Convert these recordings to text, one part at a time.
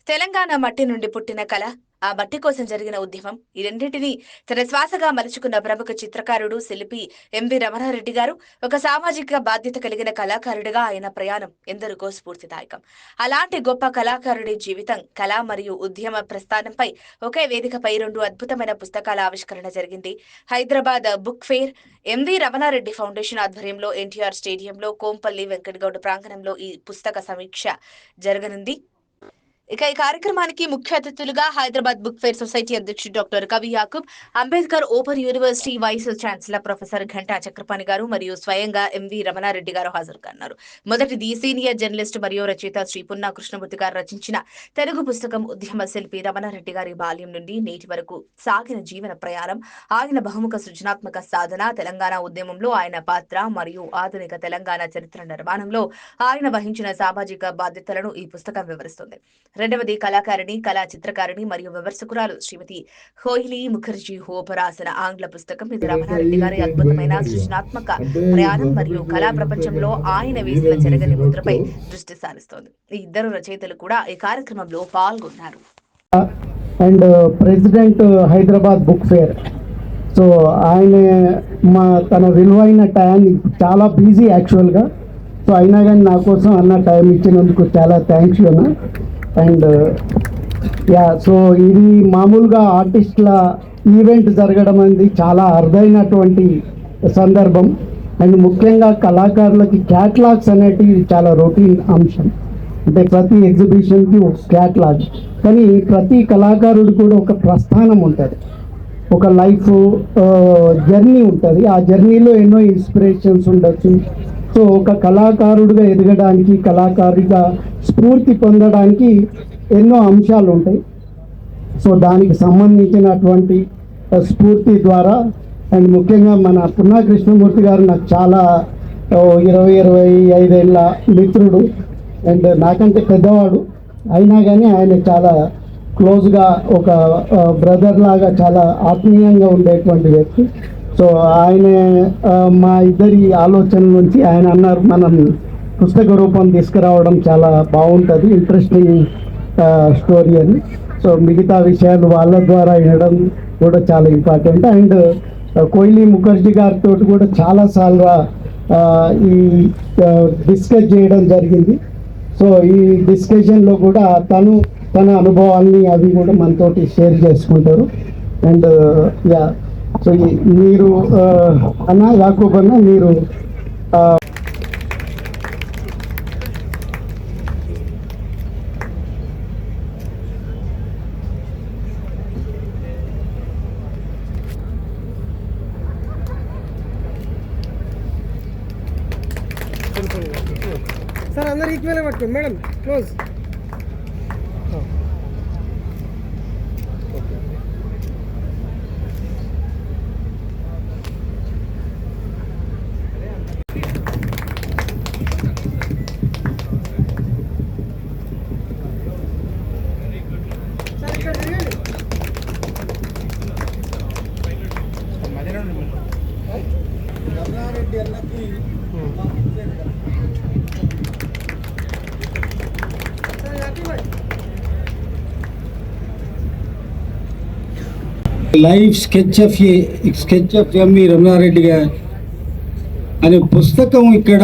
తెలంగాణ మట్టి నుండి పుట్టిన కళ, ఆ మట్టి కోసం జరిగిన ఉద్యమం, ఈ రెండింటినీ తన శ్వాసగా మలుచుకున్న ప్రముఖ చిత్రకారుడు, శిల్పి ఎంవి రమణారెడ్డి గారు. ఒక సామాజిక బాధ్యత కలిగిన కళాకారుడిగా ఆయన ప్రయాణం ఎందరికో స్ఫూర్తిదాయకం. అలాంటి గొప్ప కళాకారుడి జీవితం, కళ మరియు ఉద్యమ ప్రస్థానంపై ఒకే వేదికపై 2 అద్భుతమైన పుస్తకాల ఆవిష్కరణ జరిగింది. Hyderabad book fair, MV Ramana Reddy foundation ఆధ్వర్యంలో ఎన్టీఆర్ స్టేడియంలో కోంపల్లి వెంకటగౌడ ప్రాంగణంలో ఈ పుస్తక సమీక్ష జరగనుంది. ఇక ఈ కార్యక్రమానికి ముఖ్య అతిథులుగా హైదరాబాద్ బుక్ ఫేర్ సొసైటీ అధ్యక్షుడు డాక్టర్ కవి Yakub, Ambedkar open university vice chancellor professor Ghanta Chakrapani garu మరియు స్వయంగా ఎంవి రమణారెడ్డి గారు హాజరు కానున్నారు. మొదటిది సీనియర్ జర్నలిస్ట్ మరియు రచయిత శ్రీ పున్నా కృష్ణమూర్తి గారు రచించిన తెలుగు పుస్తకం ఉద్యమ శిల్పి రమణారెడ్డి గారి బాల్యం నుండి నేటి వరకు సాగిన జీవన ప్రయాణం, ఆయన బహుముఖ సృజనాత్మక సాధన, తెలంగాణ ఉద్యమంలో ఆయన పాత్ర మరియు ఆధునిక తెలంగాణ చరిత్ర నిర్మాణంలో ఆయన వహించిన సామాజిక బాధ్యతలను ఈ పుస్తకం వివరిస్తుంది. రెండవది కళాకారిణి, కళా చిత్రకారిణి మరియు విమర్శకురాలు శ్రీమతి హోయిలీ ముఖర్జీ హోప్ రాసిన ఆంగ్ల పుస్తకం. ఇది రమణారెడ్డి గారి అద్భుతమైన సృజనాత్మక ప్రయాణం మరియు కళా ప్రపంచంలో ఆయన వేసిన చెరగని ముద్రపై దృష్టి సారిస్తోంది. ఈ ఇద్దరు రచయితలు కూడా ఈ కార్యక్రమంలో పాల్గొన్నారు. And president Hyderabad book fair, so ఆయన తన విలువైన టైంని చాలా బిజీ యాక్చువల్గా, సో అయినా కానీ నా కోసం అన్న టైం ఇచ్చినందుకు చాలా థ్యాంక్స్ అన్న. అండ్ సో ఇది మామూలుగా ఆర్టిస్టుల ఈవెంట్ జరగడం అనేది చాలా అరుదైనటువంటి సందర్భం. అండ్ ముఖ్యంగా కళాకారులకి క్యాటలాగ్స్ అనేటివి చాలా రొటీన్ అంశం. అంటే ప్రతి ఎగ్జిబిషన్కి ఒక క్యాటలాగ్, కానీ ప్రతి కళాకారుడు కూడా ఒక ప్రస్థానం ఉంటుంది, ఒక లైఫ్ జర్నీ ఉంటుంది. ఆ జర్నీలో ఎన్నో ఇన్స్పిరేషన్స్ ఉండొచ్చు. సో ఒక కళాకారుడిగా ఎదగడానికి, కళాకారుడిగా స్ఫూర్తి పొందడానికి ఎన్నో అంశాలు ఉంటాయి. సో దానికి సంబంధించినటువంటి స్ఫూర్తి ద్వారా, అండ్ ముఖ్యంగా మన పున్నా కృష్ణమూర్తి గారు నాకు చాలా 20-25 ఏళ్ళ మిత్రుడు, అండ్ నాకంటే పెద్దవాడు, అయినా కానీ ఆయన చాలా క్లోజ్గా ఒక బ్రదర్ లాగా చాలా ఆత్మీయంగా ఉండేటువంటి వ్యక్తి. సో ఆయన మా ఇద్దరి ఆలోచన నుంచి ఆయన అన్నారు, మనం పుస్తక రూపం తీసుకురావడం చాలా బాగుంటుంది, ఇంట్రెస్టింగ్ స్టోరీ అని. సో మిగతా విషయాలు వాళ్ళ ద్వారా వినడం కూడా చాలా ఇంపార్టెంట్. అండ్ కోయిలీ ముఖర్జీ గారితో కూడా చాలాసార్లు ఈ డిస్కస్ చేయడం జరిగింది. సో ఈ డిస్కషన్లో కూడా తన అనుభవాల్ని అవి కూడా మనతోటి షేర్ చేసుకుంటారు. అండ్ సో మీరు అన్న యాకూబ్ అన్న, మీరు సార్ అందరు ఈక్వల్ పట్టుకోండి madam, close. Life sketch of MV Ramana Reddy garu అనే పుస్తకం ఇక్కడ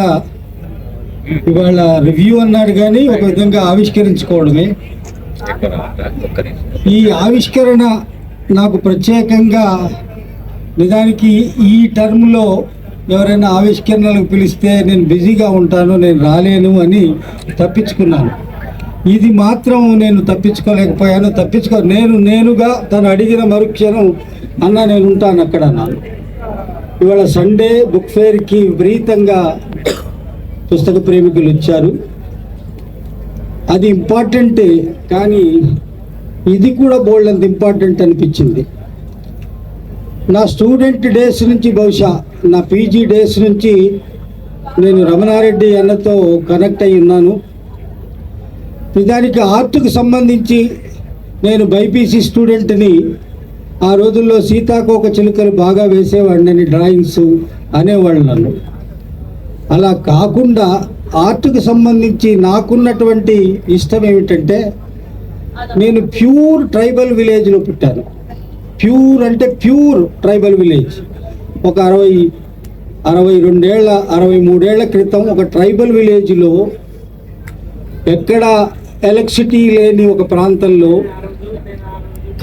ఇవాళ రివ్యూ అన్నాడు, కానీ ఒక విధంగా ఆవిష్కరించుకోవడమే. ఈ ఆవిష్కరణ నాకు ప్రత్యేకంగా, నిజానికి ఈ టర్మ్లో ఎవరైనా ఆవిష్కరణలకు పిలిస్తే నేను బిజీగా ఉంటాను, నేను రాలేను అని తప్పించుకున్నాను. ఇది మాత్రం నేను తప్పించుకోలేకపోయాను. నేనుగా తను అడిగిన మరుక్షణం అన్న నేను ఉంటాను అక్కడ అన్నాను. ఇవాళ సండే బుక్ ఫేర్కి విపరీతంగా పుస్తక ప్రేమికులు వచ్చారు, అది ఇంపార్టెంటే, కానీ ఇది కూడా బోల్డ్ అంత ఇంపార్టెంట్ అనిపించింది. నా స్టూడెంట్ డేస్ నుంచి, బహుశా నా పీజీ డేస్ నుంచి నేను రమణారెడ్డి అన్నతో కనెక్ట్ అయి ఉన్నాను. నిజానికి ఆర్ట్కు సంబంధించి నేను బైపీసీ స్టూడెంట్ని. ఆ రోజుల్లో సీతాకోక చిలుకలు బాగా వేసేవాడిని, డ్రాయింగ్స్ అనేవాళ్ళు నన్ను. అలా కాకుండా ఆర్ట్కి సంబంధించి నాకున్నటువంటి ఇష్టం ఏమిటంటే, నేను ప్యూర్ ట్రైబల్ విలేజ్లో పుట్టాను. ప్యూర్ అంటే ప్యూర్ ట్రైబల్ విలేజ్. ఒక 63 ఏళ్ల క్రితం ఒక ట్రైబల్ విలేజ్లో, ఎక్కడ ఎలక్ట్రిసిటీ లేని ఒక ప్రాంతంలో,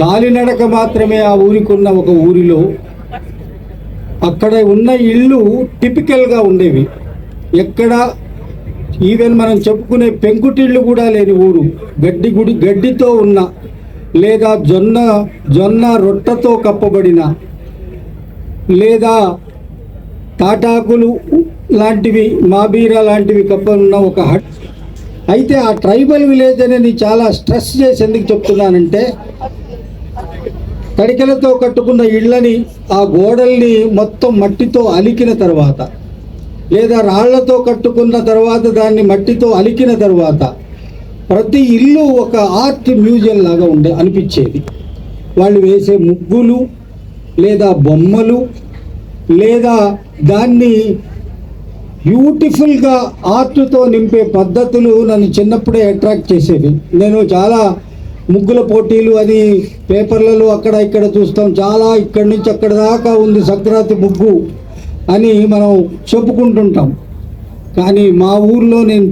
కాలినడక మాత్రమే ఆ ఊరికున్న ఒక ఊరిలో, అక్కడ ఉన్న ఇళ్ళు టిపికల్గా ఉండేవి. ఎక్కడ ఈవెన్ మనం చెప్పుకునే పెంకుటిళ్ళు కూడా లేని ఊరు, గడ్డితో ఉన్న, లేదా జొన్న రొట్టతో కప్పబడిన, లేదా తాటాకులు లాంటివి, మాబీరా లాంటివి కప్పనున్న ఒక హట్. అయితే ఆ ట్రైబల్ విలేజ్ అనేది చాలా స్ట్రెస్ చేసి ఎందుకు చెప్తున్నానంటే, తడికలతో కట్టుకున్న ఇళ్ళని, ఆ గోడల్ని మొత్తం మట్టితో అలికిన తర్వాత, లేదా రాళ్లతో కట్టుకున్న తర్వాత దాన్ని మట్టితో అలికిన తర్వాత, ప్రతి ఇల్లు ఒక ఆర్ట్ మ్యూజియం లాగా అనిపించేది. వాళ్ళు వేసే ముగ్గులు, లేదా బొమ్మలు, లేదా దాన్ని బ్యూటిఫుల్గా ఆర్ట్తో నింపే పద్ధతులు నన్ను చిన్నప్పుడే అట్రాక్ట్ చేసేవి. నేను చాలా ముగ్గుల పోటీలు అది పేపర్లలో అక్కడ ఇక్కడ చూస్తాం. చాలా ఇక్కడి నుంచి అక్కడ దాకా ఉంది సంక్రాంతి ముగ్గు అని మనం చెప్పుకుంటుంటాం. కానీ మా ఊర్లో నేను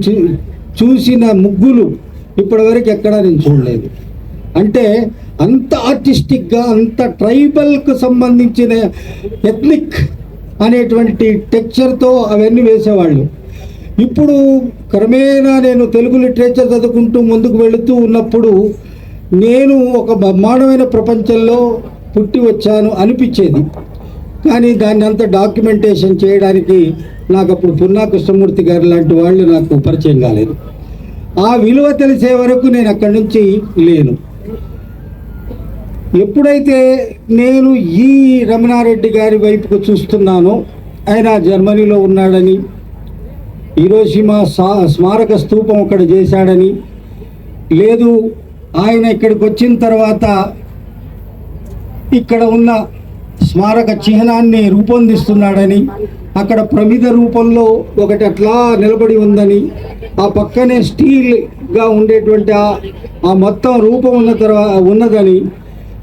చూసిన ముగ్గులు ఇప్పటివరకు ఎక్కడా నేను చూడలేదు. అంటే అంత ఆర్టిస్టిక్గా, అంత ట్రైబల్కు సంబంధించిన ఎథ్నిక్ అనేటువంటి టెక్స్చర్తో అవన్నీ వేసేవాళ్ళు. ఇప్పుడు క్రమేణా నేను తెలుగు లిటరేచర్ చదువుకుంటూ ముందుకు వెళుతూ ఉన్నప్పుడు, నేను ఒక బ్రహ్మాండమైన ప్రపంచంలో పుట్టి వచ్చాను అనిపించేది. కానీ దాన్ని అంత డాక్యుమెంటేషన్ చేయడానికి నాకు అప్పుడు పున్నా కృష్ణమూర్తి గారు లాంటి వాళ్ళు నాకు పరిచయం కాలేదు. ఆ విలువ తెలిసే వరకు నేను అక్కడి నుంచి లేను. ఎప్పుడైతే నేను ఈ రమణారెడ్డి గారి వైపుకు చూస్తున్నానో, ఆయన జర్మనీలో ఉన్నాడని, హీరోషిమా స్మారక స్తూపం అక్కడ చేశాడని, లేదు ఆయన ఇక్కడికి వచ్చిన తర్వాత ఇక్కడ ఉన్న స్మారక చిహ్నాన్ని రూపొందిస్తున్నాడని, అక్కడ ప్రమిద రూపంలో ఒకటి అట్లా నిలబడి ఉందని, ఆ పక్కనే స్టీల్గా ఉండేటువంటి ఆ మొత్తం రూపం ఉన్నదని,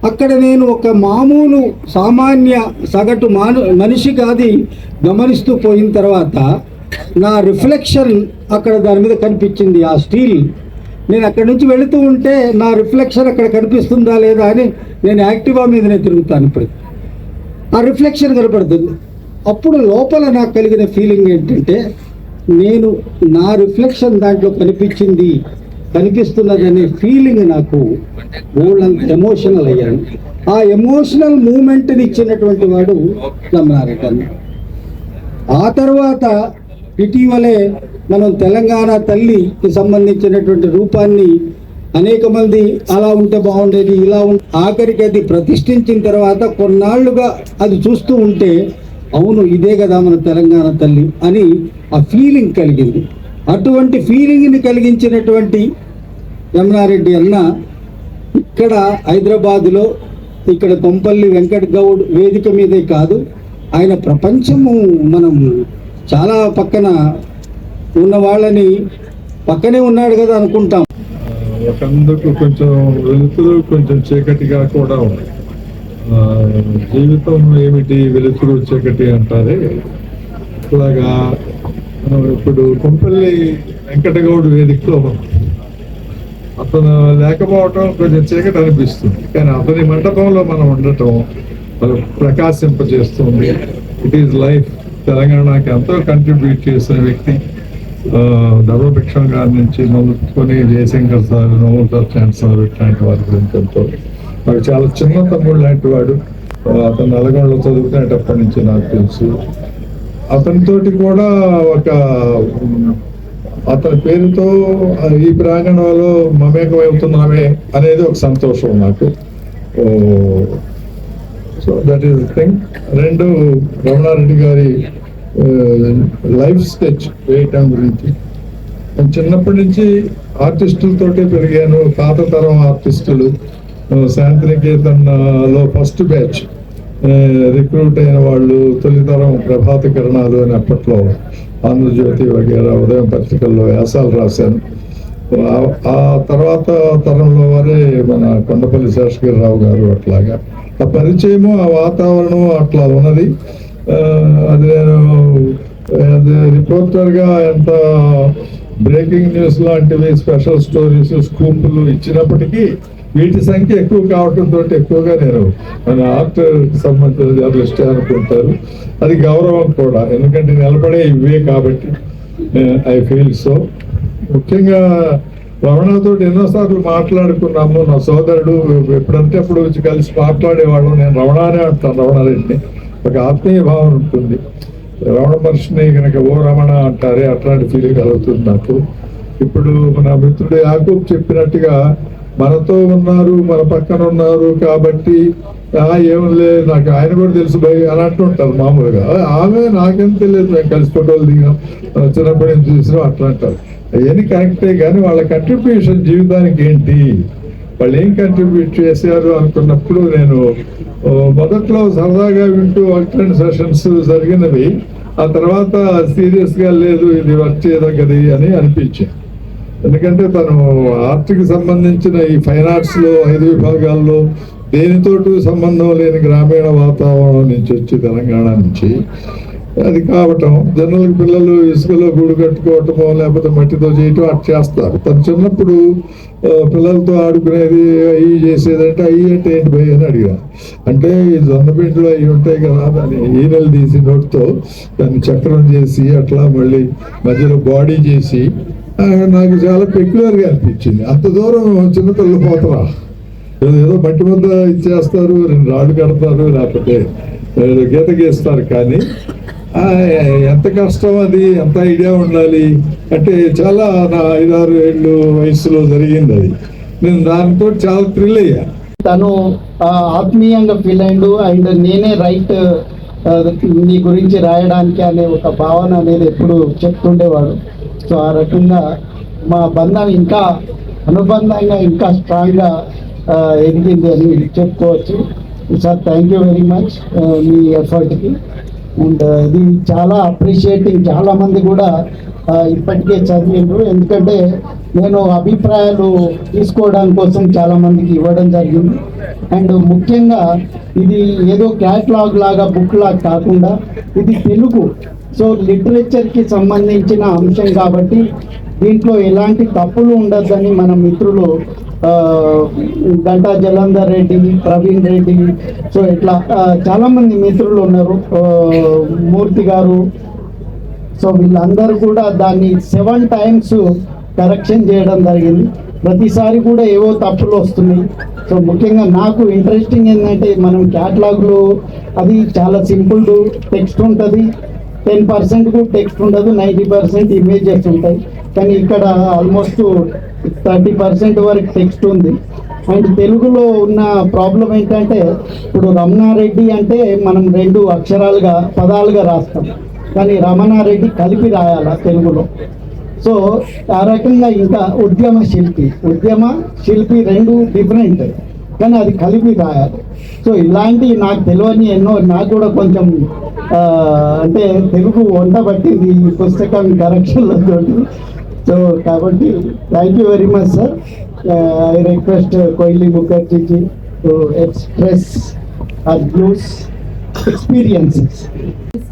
అక్కడ నేను ఒక మామూలు సామాన్య సగటు మనిషిగా అది గమనిస్తూ పోయిన తర్వాత నా రిఫ్లెక్షన్ అక్కడ దాని మీద కనిపించింది. ఆ స్టీల్, నేను అక్కడి నుంచి వెళుతూ ఉంటే నా రిఫ్లెక్షన్ అక్కడ కనిపిస్తుందా లేదా అని నేను యాక్టివా మీదనే తిరుగుతాను. ఇప్పుడు ఆ రిఫ్లెక్షన్ కనపడుతుంది. అప్పుడు లోపల నాకు కలిగిన ఫీలింగ్ ఏంటంటే, నేను నా రిఫ్లెక్షన్ దాంట్లో కనిపిస్తున్నదనే ఫీలింగ్ నాకు ఓల్డ్ ఎమోషనల్ అయ్యాను. ఆ ఎమోషనల్ మూమెంట్ని ఇచ్చినటువంటి వాడు రమణారెడ్డి. ఆ తర్వాత ఇటీవలే మనం తెలంగాణ తల్లికి సంబంధించినటువంటి రూపాన్ని అనేక మంది అలా ఉంటే బాగుండేది, ఇలా ఆఖరికి అది ప్రతిష్ఠించిన తర్వాత కొన్నాళ్లుగా అది చూస్తూ ఉంటే, అవును ఇదే కదా మన తెలంగాణ తల్లి అని ఆ ఫీలింగ్ కలిగింది. అటువంటి ఫీలింగ్ని కలిగించినటువంటి రమణారెడ్డి అన్న ఇక్కడ హైదరాబాదులో, ఇక్కడ కొంపల్లి వెంకట్ గౌడ్ వేదిక మీదే కాదు, ఆయన ప్రపంచము మనం చాలా పక్కన ఉన్న వాళ్ళని పక్కనే ఉన్నాడు కదా అనుకుంటాం. ఒకందుకు కొంచెం వెలుతురు, కొంచెం చీకటిగా కూడా ఉంది. జీవితం ఏమిటి, వెలుతురు చీకటి అంటారే, ఇలాగా ఇప్పుడు కొంపల్లి వెంకటగౌడ్ వేదికలో అతను లేకపోవటం కొంచెం చీకటి అనిపిస్తుంది. కానీ అతని మండపంలో మనం ఉండటం ప్రకాశింపజేస్తుంది. It is life. తెలంగాణకి ఎంతో కంట్రిబ్యూట్ చేసిన వ్యక్తి. ధర్మభిక్షం గారి నుంచి మొదలుకొని జయశంకర్ సార్, నోమూర్ సార్ ఇట్లాంటి వారి గురించి ఎంతో, వాడు చాలా చిన్న తమ్ముడు లాంటి వాడు. అతను నల్గొండలో చదువుకునేటప్పటి నుంచి నాకు తెలుసు. అతనితోటి కూడా అతని పేరుతో ఈ ప్రాంగణంలో మమేకం అవుతున్నామే అనేది ఒక సంతోషం నాకు. So that is thing. రెండు, రమణారెడ్డి గారి లైఫ్ స్కెచ్ వేయటం గురించి. నేను చిన్నప్పటి నుంచి ఆర్టిస్టులతోటే పెరిగాను. పాత తరం ఆర్టిస్టులు శాంతినికేతన్ లో ఫస్ట్ బ్యాచ్ రిక్రూట్ అయిన వాళ్ళు తొలితరం ప్రభాత కిరణాలు అని అప్పట్లో ఆంధ్రజ్యోతి వగేరా ఉదయం పత్రికల్లో వ్యాసాలు రాశాను. ఆ తర్వాత తరంలో వారే మన కొండపల్లి శేషగిరిరావు గారు అట్లాగా ఆ పరిచయము ఆ వాతావరణం అట్లా ఉన్నది. అది నేను రిపోర్టర్గా ఎంత బ్రేకింగ్ న్యూస్ లాంటివి స్పెషల్ స్టోరీస్ స్కూపులు ఇచ్చినప్పటికీ వీటి సంఖ్య ఎక్కువ కావడంతో ఎక్కువగా నేను మన ఆర్ట్ సంబంధించిన జర్నలిస్ట్ అనుకుంటారు. అది గౌరవం కూడా, ఎందుకంటే నిలబడే ఇవే కాబట్టి ఐ ఫీల్ సో. ముఖ్యంగా రమణతో ఎన్నోసార్లు మాట్లాడుకున్నాము. నా సోదరుడు ఎప్పుడంటే అప్పుడు వచ్చి కలిసి మాట్లాడేవాడు. నేను రమణానే అంటాను, రమణారెడ్డిని. ఒక ఆత్మీయ భావన ఉంటుంది. రమణ మనిషిని కనుక ఓ రమణ అంటారే, అట్లాంటి ఫీలింగ్ కలుగుతుంది నాకు. ఇప్పుడు మన మిత్రుడు యాకూబ్ చెప్పినట్టుగా మనతో ఉన్నారు, మన పక్కన ఉన్నారు కాబట్టి ఏం లేదు నాకు ఆయన కూడా తెలుసు భయ్ అని అంటుంటారు మామూలుగా. ఆమె నాకేం తెలియదు, మేము కలిసి ఫోటోలు దిగాం, చిన్నప్పటి నుంచి చూసినాం అట్లా అంటారు. అవన్నీ కరెక్టే, కానీ వాళ్ళ కంట్రిబ్యూషన్ జీవితానికి ఏంటి, వాళ్ళు ఏం కంట్రిబ్యూట్ చేశారు అనుకున్నప్పుడు నేను మొదట్లో సరదాగా వింటూ ఆల్టర్నేట్ సెషన్స్ జరిగినవి. ఆ తర్వాత సీరియస్గా లేదు ఇది వర్క్ చేయదగ్గది అని అనిపించింది. ఎందుకంటే తను ఆర్ట్కి సంబంధించిన ఈ ఫైన్ ఆర్ట్స్లో 5 విభాగాల్లో దేనితోటి సంబంధం లేని గ్రామీణ వాతావరణం నుంచి వచ్చి తెలంగాణ నుంచి అది కావటం, జనరల్ పిల్లలు ఇసుకలో గూడు కట్టుకోవటమో లేకపోతే మట్టితో చేయటం అటు చేస్తారు. తను చిన్నప్పుడు పిల్లలతో ఆడుకునేది అవి చేసేదంటే అవి అంటే ఏంటి భయ్ అని అడిగా. అంటే ఈ జొన్నపిండిలో అవి ఉంటాయి కదా, దాన్ని ఈనెలు తీసి నోటితో దాన్ని చక్రం చేసి అట్లా మళ్ళీ మధ్యలో బాడీ చేసి నాకు చాలా పెక్యులర్గా అనిపించింది. అంత దూరం చిన్నపిల్లలు పోతారా, ఏదో మట్టి ముద్ద ఇచ్చేస్తారు, 2 రాళ్ళు కడతారు, లేకపోతే గీత గీస్తారు. కానీ ఎంత కష్టం అది, ఎంత ఐడియా ఉండాలి అంటే చాలా నా 5-6 ఏళ్ళు వయసులో జరిగింది అది. నేను దాంతో చాలా థ్రిల్ అయ్యా. తను ఆత్మీయంగా ఫీల్ అయిండు. అండ్ నేనే రైట్ నీ గురించి రాయడానికి అనే ఒక భావన అనేది ఎప్పుడు చెప్తుండేవాడు. సో ఆ రకంగా మా బంధం ఇంకా అనుబంధంగా ఇంకా స్ట్రాంగ్గా ఎదిగింది అని చెప్పుకోవచ్చు. Sir thank you very much మీ ఎఫర్ట్కి. అండ్ ఇది చాలా అప్రిషియేటింగ్. చాలామంది కూడా ఇప్పటికే చదివిండ్రు, ఎందుకంటే నేను అభిప్రాయాలు తీసుకోవడం కోసం చాలామందికి ఇవ్వడం జరిగింది. అండ్ ముఖ్యంగా ఇది ఏదో క్యాటలాగ్ లాగా బుక్ లాగా కాకుండా ఇది తెలుగు, సో లిటరేచర్కి సంబంధించిన అంశం కాబట్టి దీంట్లో ఎలాంటి తప్పులు ఉండద్దని మన మిత్రులు గంటా జలంధర్ రెడ్డి, ప్రవీణ్ రెడ్డి, సో ఇట్లా చాలామంది మిత్రులు ఉన్నారు, మూర్తి గారు. సో వీళ్ళందరూ కూడా దాన్ని 7 times కరెక్షన్ చేయడం జరిగింది. ప్రతిసారి కూడా ఏవో తప్పులు వస్తున్నాయి. సో ముఖ్యంగా నాకు ఇంట్రెస్టింగ్ ఏంటంటే మనం క్యాటలాగ్లో అది చాలా సింపుల్ టెక్స్ట్ ఉంటుంది, 10% టెక్స్ట్ ఉండదు, 90% ఇమేజెస్ ఉంటాయి. కానీ ఇక్కడ ఆల్మోస్ట్ 30% వరకు టెక్స్ట్ ఉంది. అండ్ తెలుగులో ఉన్న ప్రాబ్లం ఏంటంటే ఇప్పుడు రమణారెడ్డి అంటే మనం 2 అక్షరాలుగా పదాలుగా రాస్తాం, కానీ రమణారెడ్డి కలిపి రాయాల తెలుగులో. సో ఆ రకంగా ఇంకా ఉద్యమ శిల్పి 2 డిఫరెంట్, కానీ అది కలిపి రాయాలి. సో ఇలాంటి నాకు తెలియని ఎన్నో, నాకు కూడా కొంచెం అంటే తెలుగు వంట పట్టింది ఈ పుస్తకం కరెక్షన్లతో. సో కాబట్టి thank you very much sir. I request Koeli Mukherjee ji to express our views, experiences.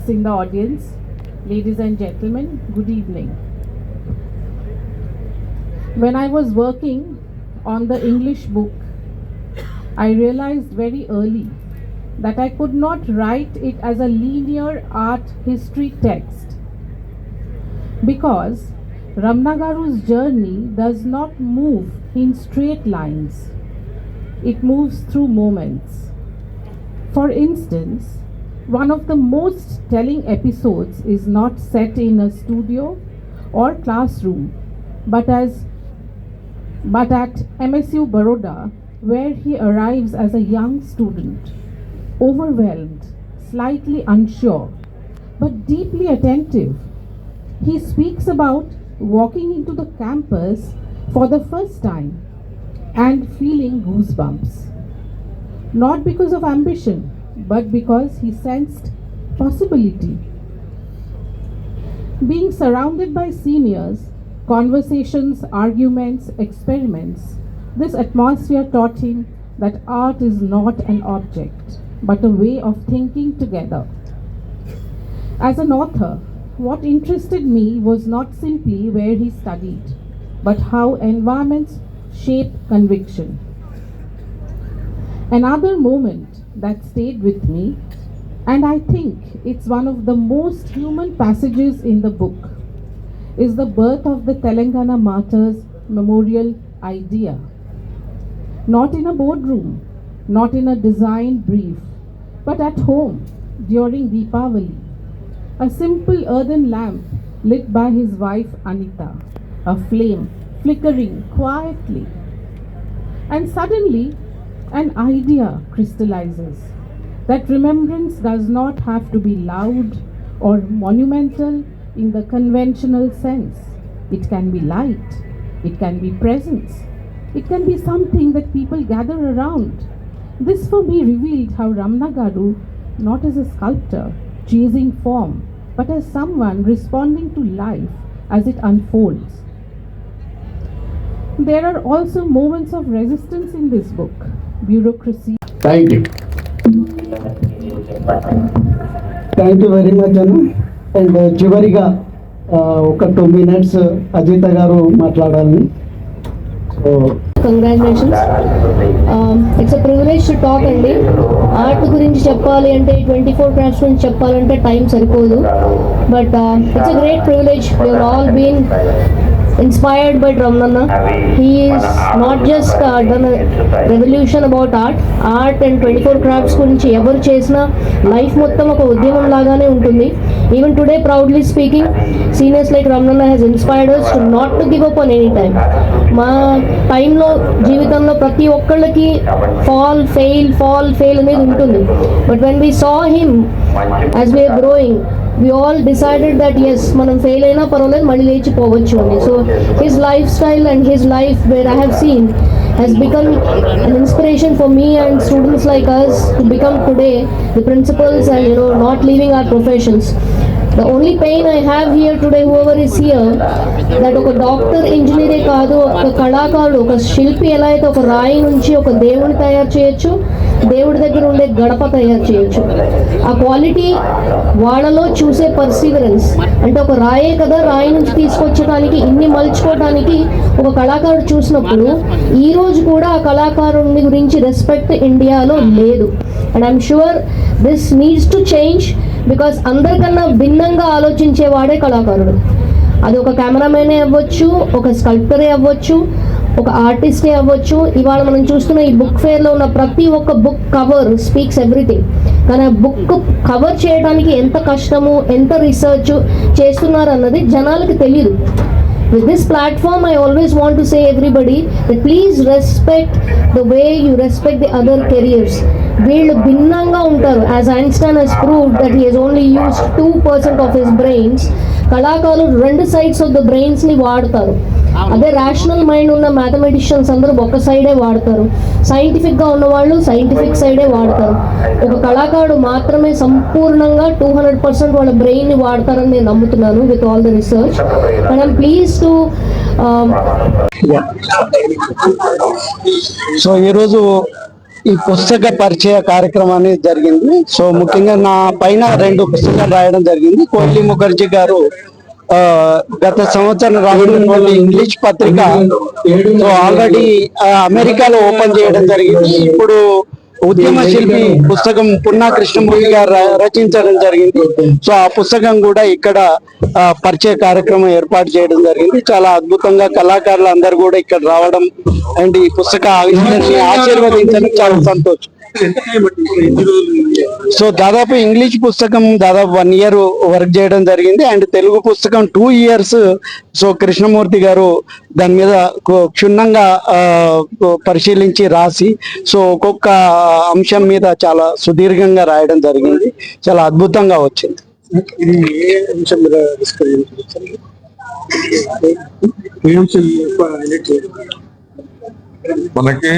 In the audience, ladies and gentlemen, good evening. When I was working on the English book, I realized very early that I could not write it as a linear art history text, because Ramnagaru's journey does not move in straight lines. It moves through moments. For instance, one of the most telling episodes is not set in a studio or classroom, but at MSU Baroda, where he arrives as a young student, overwhelmed, slightly unsure, but deeply attentive. He speaks about walking into the campus for the first time and feeling goosebumps. Not because of ambition, but because he sensed possibility. Being surrounded by seniors, conversations, arguments, experiments, this atmosphere taught him that art is not an object, but a way of thinking together. As an author, what interested me was not simply where he studied, but how environments shape conviction. Another moment that stayed with me, and I think it's one of the most human passages in the book, is the birth of the Telangana Martyrs Memorial idea. Not in a boardroom, not in a design brief, but at home during Deepavali. A simple earthen lamp lit by his wife Anita, a flame flickering quietly. And suddenly, an idea crystallizes that remembrance does not have to be loud or monumental in the conventional sense. It can be light, it can be presence, it can be something that people gather around. This for me revealed how Ramana Garu, not as a sculptor chasing form, but as someone responding to life as it unfolds. There are also moments of resistance in this book. Bureaucracy. Thank you very much అన్న. And చివరిగా ఒక 2 minutes Ajitha garu మాట్లాడాలని. So congratulations. It's a privilege to talk అండి. Art గురించి చెప్పాలి అంటే 24 crafts గురించి చెప్పాలంటే టైం సరిపోదు. But it's a great privilege. We have all been inspired by Ramana. He is not just done a revolution about art and 24 crafts గురించి ఎవరు చేసినా లైఫ్ మొత్తం ఒక ఉద్యమం లాగానే ఉంటుంది. Even today, proudly speaking, seniors like Ramana has inspired us to not to give up on any time. మా టైంలో జీవితంలో ప్రతి ఒక్కళ్ళకి fall fail అనేది ఉంటుంది. But when we saw him as we are growing, we all decided that yes, మనం fail అయినా పర్వాలేదు, మళ్ళీ లేచిపోవచ్చు అని. So his lifestyle and his life where I have seen has become an inspiration for me and students like us to become today the principals and not leaving our professions. The only pain I have here today, whoever is here, that ఒక doctor ఇంజనీరే కాదు, ఒక కళాకారుడు, ఒక శిల్పి ఎలా అయితే ఒక రాయి నుంచి ఒక దేవుని తయారు చేయొచ్చు, దేవుడి దగ్గర ఉండే గడప తయారు చేయొచ్చు. ఆ క్వాలిటీ వాళ్ళలో చూసే పర్సీవరెన్స్, అంటే ఒక రాయే కదా, రాయి నుంచి తీసుకొచ్చడానికి ఇన్ని మలుచుకోవడానికి ఒక కళాకారుడు చూసినప్పుడు ఈ రోజు కూడా ఆ కళాకారుని గురించి రెస్పెక్ట్ ఇండియాలో లేదు. And I'm sure this needs to change, because అందరికన్నా భిన్నంగా ఆలోచించేవాడే కళాకారుడు. అది ఒక కెమెరామెనే అవ్వచ్చు, ఒక స్కల్ప్టరే అవ్వచ్చు, ఒక ఆర్టిస్టే అవ్వచ్చు. ఇవాళ మనం చూస్తున్న ఈ బుక్ ఫేర్లో ఉన్న ప్రతి ఒక్క బుక్ కవర్ స్పీక్స్ ఎవ్రీథింగ్. కానీ ఆ బుక్ కవర్ చేయడానికి ఎంత కష్టము, ఎంత రీసెర్చ్ చేస్తున్నారు అన్నది జనాలకు తెలియదు. With this platform, I always want to say everybody that please respect the way you respect the other careers. వీళ్ళు భిన్నంగా ఉంటారు. As Einstein has proved that he has only used 2% of his brains, కళాకారులు 2 sides of the brains ని వాడతారు. అదే rational mind ఉన్న mathematicians అందరూ ఒక సైడే వాడతారు. సైంటిఫిక్గా ఉన్నవాళ్ళు సైంటిఫిక్ సైడే వాడతారు. ఒక కళాకారుడు మాత్రమే సంపూర్ణంగా 200% వాళ్ళ బ్రెయిన్ని వాడతారని నేను నమ్ముతున్నాను with all the research. And I'm please to so ఈరోజు ఈ పుస్తక పరిచయ కార్యక్రమాన్ని జరిగింది. సో ముఖ్యంగా నా పైన 2 పుస్తకాలు రాయడం జరిగింది. కోహ్లీ ముఖర్జీ గారు గత సంవత్సరం రాసినటువంటి ఇంగ్లీష్ పత్రిక సో ఆల్రెడీ అమెరికాలో ఓపెన్ చేయడం జరిగింది. ఇప్పుడు ఉద్యమ శిల్పి పుస్తకం పున్నా కృష్ణమూర్తి గారు రచించడం జరిగింది. సో ఆ పుస్తకం కూడా ఇక్కడ పరిచయ కార్యక్రమం ఏర్పాటు చేయడం జరిగింది. చాలా అద్భుతంగా కళాకారులు అందరూ కూడా ఇక్కడ రావడం అండ్ ఈ పుస్తక ఆవిష్కరణని ఆశీర్వదించడం చాలా సంతోషం. సో దాదాపు ఇంగ్లీష్ పుస్తకం దాదాపు 1 year వర్క్ చేయడం జరిగింది అండ్ తెలుగు పుస్తకం 2 years. సో కృష్ణమూర్తి గారు దాని మీద క్షుణ్ణంగా పరిశీలించి రాసి సో ఒక్కొక్క అంశం మీద చాలా సుదీర్ఘంగా రాయడం జరిగింది. చాలా అద్భుతంగా వచ్చింది. మనకి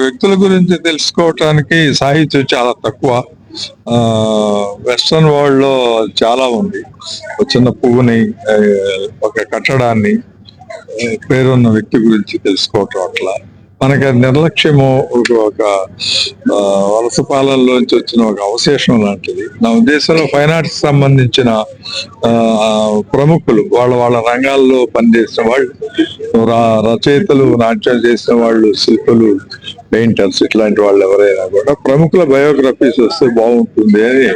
వ్యక్తుల గురించి తెలుసుకోవటానికి సాహిత్యం చాలా తక్కువ. వెస్ట్రన్ వరల్డ్ లో చాలా ఉంది. ఒక చిన్న పువ్వుని, ఒక కట్టడాన్ని, పేరున్న వ్యక్తి గురించి తెలుసుకోవటం అట్లా మనకి అది నిర్లక్ష్యము, ఒక వలస పాలనలోంచి వచ్చిన ఒక అవశేషం లాంటిది. నా ఉద్దేశంలో ఫైన్ ఆర్ట్స్ సంబంధించిన ప్రముఖులు, వాళ్ళ రంగాల్లో పనిచేసిన వాళ్ళు, రచయితలు, నాట్యం చేసిన వాళ్ళు, శిల్పులు, పెయింటర్స్, ఇట్లాంటి వాళ్ళు ఎవరైనా కూడా ప్రముఖుల బయోగ్రఫీస్ వస్తే బాగుంటుంది అని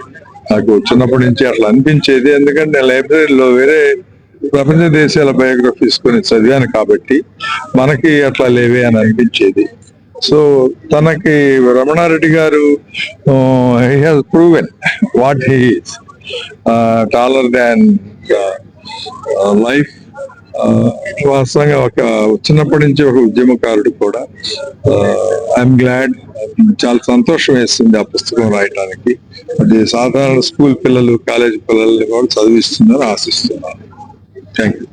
నాకు చిన్నప్పటి నుంచి అట్లా అనిపించేది. ఎందుకంటే నేను లైబ్రరీలో వేరే ప్రపంచ దేశాల బయోగ్రఫీస్ కొని చదివాను కాబట్టి మనకి అట్లా లేవే అని అనిపించేది. సో తనకి రమణారెడ్డి గారు he has proven what he is, taller than life. వాస్తవంగా ఒక చిన్నప్పటి నుంచి ఒక ఉద్యమకారుడు కూడా. ఐఎమ్ గ్లాడ్, చాలా సంతోషం వేస్తుంది ఆ పుస్తకం రాయటానికి. అది సాధారణ స్కూల్ పిల్లలు, కాలేజ్ పిల్లల్ని కూడా చదివిస్తున్నారు, ఆశిస్తున్నారు. Thank you.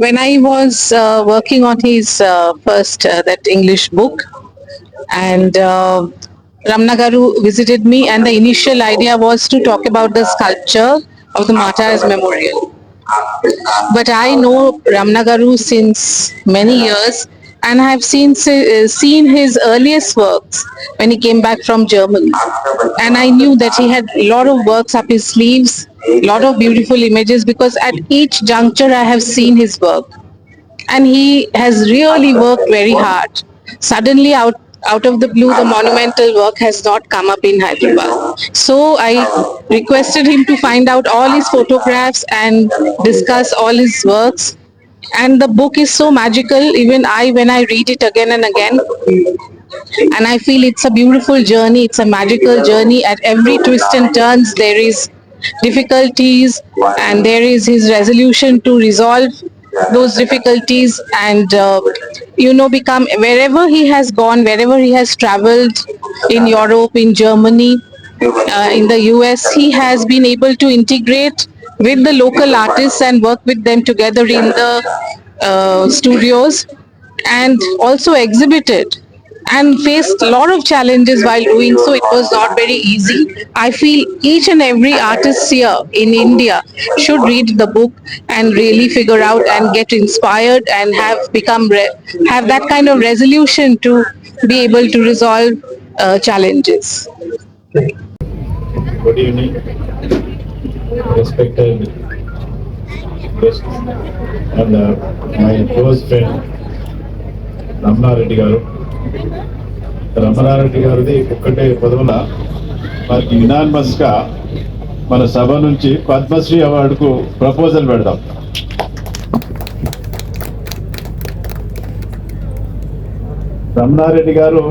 When I was working on his first that English book, and Ramana Garu visited me, and the initial idea was to talk about the sculpture of the Martyrs Memorial. But I know Ramana Garu since many years, and I have seen his earliest works when he came back from Germany, and I knew that he had a lot of works up his sleeves, lot of beautiful images, because at each juncture I have seen his work, and he has really worked very hard. Suddenly out of the blue, the monumental work has not come up in Hyderabad. So I requested him to find out all his photographs and discuss all his works. And the book is so magical, even when I read it again and again, and I feel it's a beautiful journey, it's a magical journey. At every twist and turns there is difficulties, and there is his resolution to resolve those difficulties, and become, wherever he has gone, wherever he has traveled, in Europe, in Germany, in the US, he has been able to integrate with the local artists and work with them together in the studios, and also exhibited and faced a lot of challenges while doing so. It was not very easy. I feel each and every artist here in India should read the book and really figure out and get inspired and have that kind of resolution to be able to resolve challenges. Good evening, respected guests and my close friend Ramana Garu. Ramana Reddy గారిది ఒక్కటే పదవున మనకి unanimous గా మన సభ నుంచి Padmashri అవార్డుకు proposal పెడదాం. రమణారెడ్డి గారు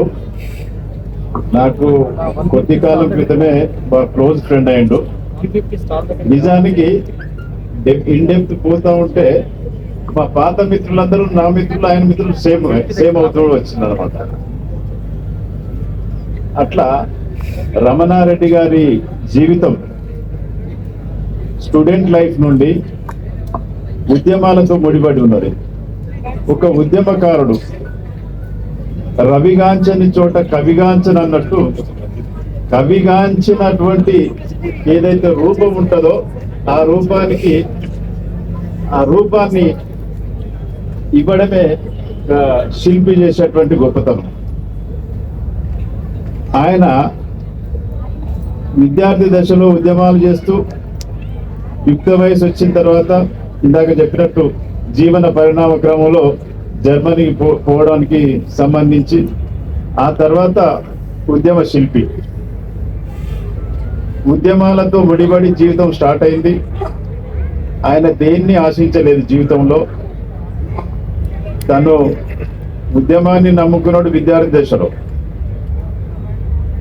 నాకు కొద్ది కాలం క్రితమే క్లోజ్ ఫ్రెండ్ అయ్యిండు. నిజానికి ఇన్ డెప్త్ పోతా ఉంటే మా పాత మిత్రులందరూ నా మిత్రులు, ఆయన మిత్రులు సేమ్ అవుతూ వచ్చింది అనమాట. అట్లా రమణారెడ్డి గారి జీవితం స్టూడెంట్ లైఫ్ నుండి ఉద్యమాలతో ముడిపడి ఉన్నది. ఒక ఉద్యమకారుడు రవిగాంచని చోట కవిగాంచని అన్నట్టు, కవిగాంచినటువంటి ఏదైతే రూపం ఉంటుందో ఆ రూపాన్ని ఇవ్వడమే శిల్పి చేసేటువంటి గొప్పతనం. ఆయన విద్యార్థి దశలో ఉద్యమాలు చేస్తూ యుక్త వయసు వచ్చిన తర్వాత ఇందాక చెప్పినట్టు జీవన పరిణామ క్రమంలో జర్మనీకి పోవడానికి సంబంధించి ఆ తర్వాత ఉద్యమ శిల్పి, ఉద్యమాలతో ముడిపడి జీవితం స్టార్ట్ అయింది. ఆయన దేన్ని ఆశించలేదు జీవితంలో. తను ఉద్యమాన్ని నమ్ముకున్నాడు విద్యార్థి దశలో.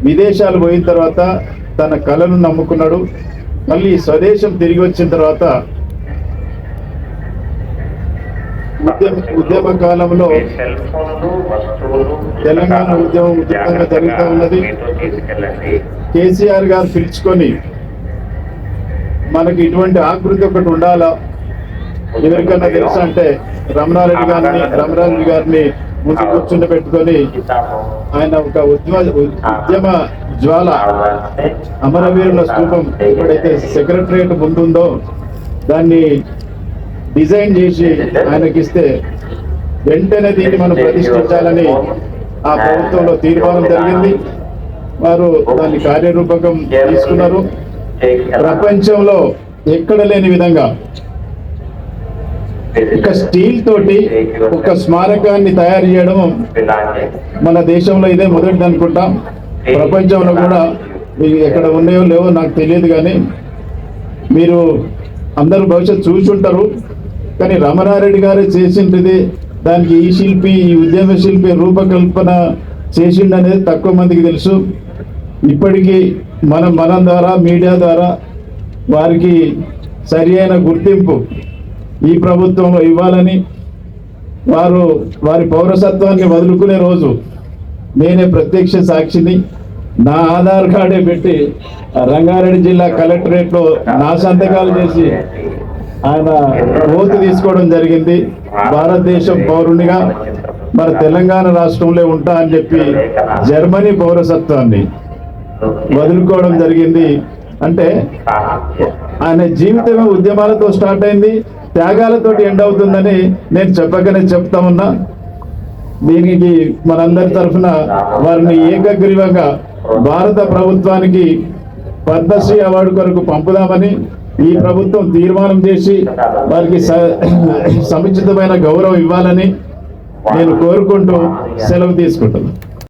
విదేశాలు పోయిన తర్వాత తన కళను నమ్ముకున్నాడు. మళ్ళీ స్వదేశం తిరిగి వచ్చిన తర్వాత ఉద్యమ కాలంలో తెలంగాణ ఉద్యమం ఉధృతంగా జరుగుతూ ఉన్నది. కేసీఆర్ గారు పిలుచుకొని మనకి ఇటువంటి ఆకృతి ఒకటి ఉండాలా, ఎవరికన్నా తెలుసా అంటే రమణారెడ్డి గారిని ముందు కూర్చుండబెట్టుకొని ఆయన ఒక ఉద్యమ జ్వాల అమరవీరుల స్తూపం ఎప్పుడైతే సెక్రటరియట్ ముందుందో దాన్ని డిజైన్ చేసి ఆయనకిస్తే వెంటనే దీన్ని మనం ప్రతిష్ఠించాలని ఆ ప్రభుత్వంలో తీర్మానం జరిగింది. వారు దాన్ని కార్యరూపకం తీసుకున్నారు. ప్రపంచంలో ఎక్కడ లేని విధంగా ఒక స్టీల్ తోటి ఒక స్మారకాన్ని తయారు చేయడం మన దేశంలో ఇదే మొదటిది అనుకుంటాం. ప్రపంచంలో కూడా ఎక్కడ ఉన్నాయో లేవో నాకు తెలియదు, కానీ మీరు అందరూ భవిష్యత్తు చూసుంటారు. కానీ రమణారెడ్డి గారే చేసింది, దానికి ఈ ఉద్యమ శిల్పి రూపకల్పన చేసిండనేది తక్కువ మందికి తెలుసు. ఇప్పటికీ మనం ద్వారా మీడియా ద్వారా వారికి సరి అయిన గుర్తింపు ఈ ప్రభుత్వంలో ఇవ్వాలని, వారి పౌరసత్వాన్ని వదులుకునే రోజు నేనే ప్రత్యక్ష సాక్షిని. నా ఆధార్ కార్డే పెట్టి రంగారెడ్డి జిల్లా కలెక్టరేట్లో నా సంతకాలు చేసి ఆయన ఓటు తీసుకోవడం జరిగింది. భారతదేశం పౌరునిగా మన తెలంగాణ రాష్ట్రంలో ఉంటా అని చెప్పి జర్మనీ పౌరసత్వాన్ని వదులుకోవడం జరిగింది. అంటే ఆయన జీవితమే ఉద్యమాలతో స్టార్ట్ అయింది, త్యాగాలతోటి ఎండ్ అవుతుందని నేను చెప్పకనే చెప్తా ఉన్నా. దీనికి మనందరి తరఫున వారిని ఏకగ్రీవంగా భారత ప్రభుత్వానికి పద్మశ్రీ అవార్డు కొరకు పంపుదామని ఈ ప్రభుత్వం తీర్మానం చేసి వారికి సముచితమైన గౌరవం ఇవ్వాలని నేను కోరుకుంటూ సెలవు తీసుకుంటున్నాను.